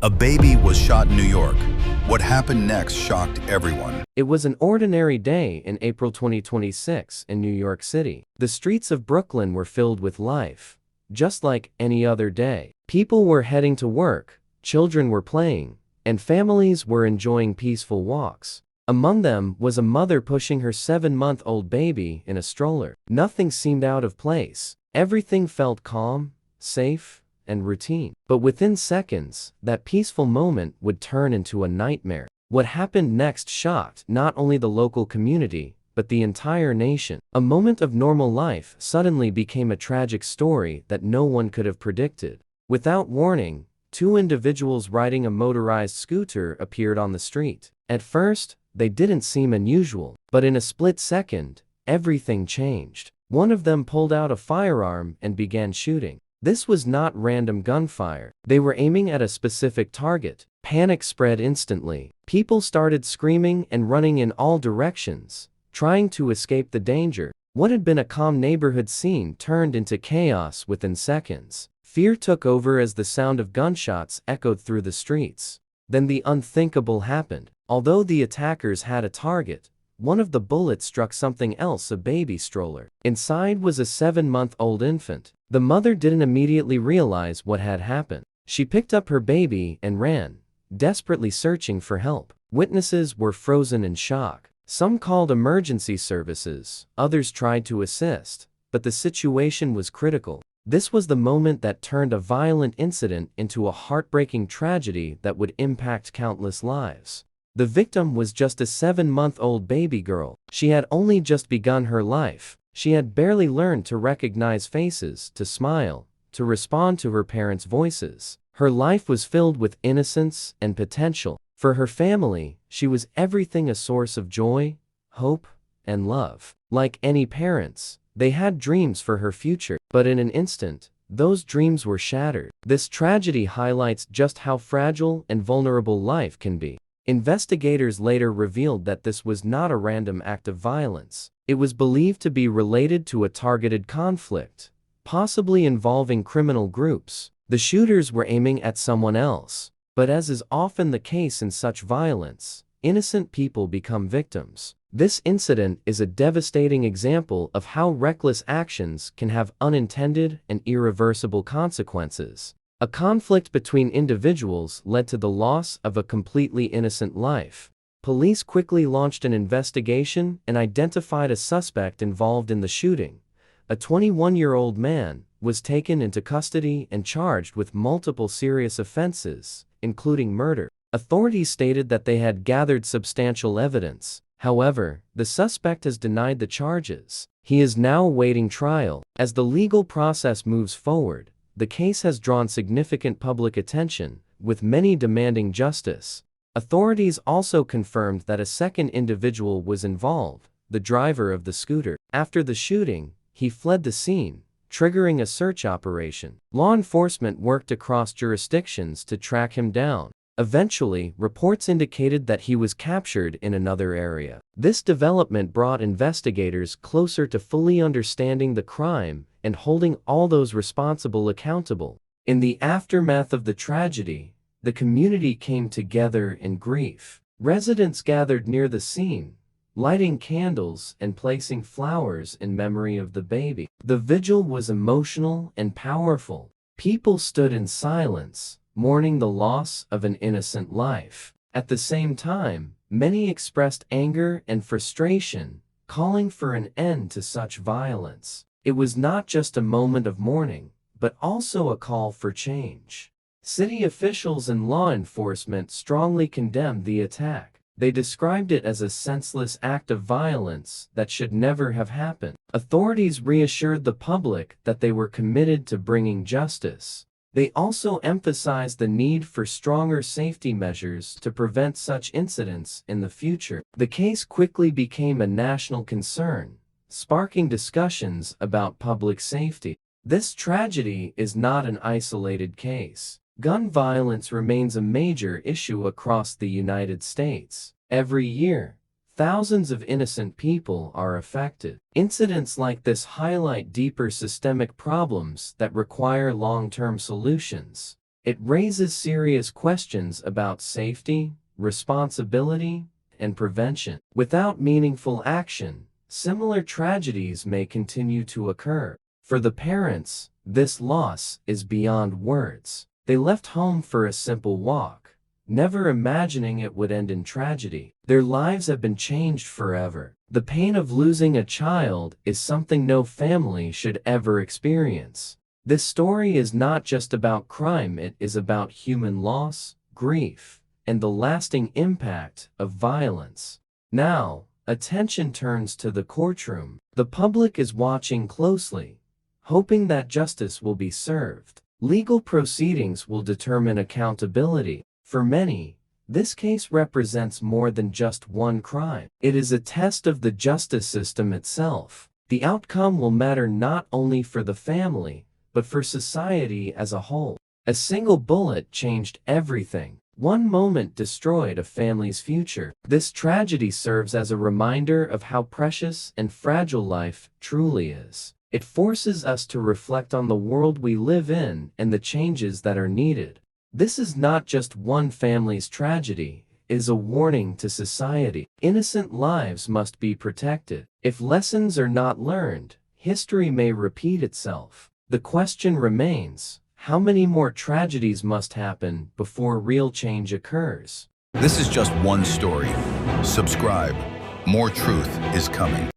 A baby was shot in New York. What happened next shocked everyone. It was an ordinary day in April 2026 in New York City. The streets of Brooklyn were filled with life, just like any other day. People were heading to work, children were playing, and families were enjoying peaceful walks. Among them was a mother pushing her 7-month-old baby in a stroller. Nothing seemed out of place. Everything felt calm, safe, and routine. But within seconds, that peaceful moment would turn into a nightmare. What happened next shocked not only the local community, but the entire nation. A moment of normal life suddenly became a tragic story that no one could have predicted. Without warning, two individuals riding a motorized scooter appeared on the street. At first, they didn't seem unusual, but in a split second, everything changed. One of them pulled out a firearm and began shooting. This was not random gunfire. They were aiming at a specific target. Panic spread instantly. People started screaming and running in all directions, trying to escape the danger. What had been a calm neighborhood scene turned into chaos within seconds. Fear took over as the sound of gunshots echoed through the streets. Then the unthinkable happened. Although the attackers had a target, one of the bullets struck something else, a baby stroller. Inside was a 7-month-old infant. The mother didn't immediately realize what had happened. She picked up her baby and ran, desperately searching for help. Witnesses were frozen in shock. Some called emergency services, others tried to assist, but the situation was critical. This was the moment that turned a violent incident into a heartbreaking tragedy that would impact countless lives. The victim was just a 7-month-old baby girl. She had only just begun her life. She had barely learned to recognize faces, to smile, to respond to her parents' voices. Her life was filled with innocence and potential. For her family, she was everything: a source of joy, hope, and love. Like any parents, they had dreams for her future, but in an instant, those dreams were shattered. This tragedy highlights just how fragile and vulnerable life can be. Investigators later revealed that this was not a random act of violence. It was believed to be related to a targeted conflict, possibly involving criminal groups. The shooters were aiming at someone else. But as is often the case in such violence, innocent people become victims. This incident is a devastating example of how reckless actions can have unintended and irreversible consequences. A conflict between individuals led to the loss of a completely innocent life. Police quickly launched an investigation and identified a suspect involved in the shooting. A 21-year-old man was taken into custody and charged with multiple serious offenses, including murder. Authorities stated that they had gathered substantial evidence. However, the suspect has denied the charges. He is now awaiting trial. As the legal process moves forward, the case has drawn significant public attention, with many demanding justice. Authorities also confirmed that a second individual was involved, the driver of the scooter. After the shooting, he fled the scene, triggering a search operation. Law enforcement worked across jurisdictions to track him down. Eventually, reports indicated that he was captured in another area. This development brought investigators closer to fully understanding the crime and holding all those responsible accountable. In the aftermath of the tragedy, the community came together in grief. Residents gathered near the scene, lighting candles and placing flowers in memory of the baby. The vigil was emotional and powerful. People stood in silence, mourning the loss of an innocent life. At the same time, many expressed anger and frustration, calling for an end to such violence. It was not just a moment of mourning, but also a call for change. City officials and law enforcement strongly condemned the attack. They described it as a senseless act of violence that should never have happened. Authorities reassured the public that they were committed to bringing justice. They also emphasized the need for stronger safety measures to prevent such incidents in the future. The case quickly became a national concern, sparking discussions about public safety. This tragedy is not an isolated case. Gun violence remains a major issue across the United States. Every year, thousands of innocent people are affected. Incidents like this highlight deeper systemic problems that require long-term solutions. It raises serious questions about safety, responsibility, and prevention. Without meaningful action, similar tragedies may continue to occur. For the parents, this loss is beyond words. They left home for a simple walk, never imagining it would end in tragedy. Their lives have been changed forever. The pain of losing a child is something no family should ever experience. This story is not just about crime, it is about human loss, grief, and the lasting impact of violence. Now, attention turns to the courtroom. The public is watching closely, hoping that justice will be served. Legal proceedings will determine accountability. For many, this case represents more than just one crime. It is a test of the justice system itself. The outcome will matter not only for the family, but for society as a whole. A single bullet changed everything. One moment destroyed a family's future. This tragedy serves as a reminder of how precious and fragile life truly is. It forces us to reflect on the world we live in and the changes that are needed. This is not just one family's tragedy, it is a warning to society. Innocent lives must be protected. If lessons are not learned, history may repeat itself. The question remains, how many more tragedies must happen before real change occurs? This is just one story. Subscribe. More truth is coming.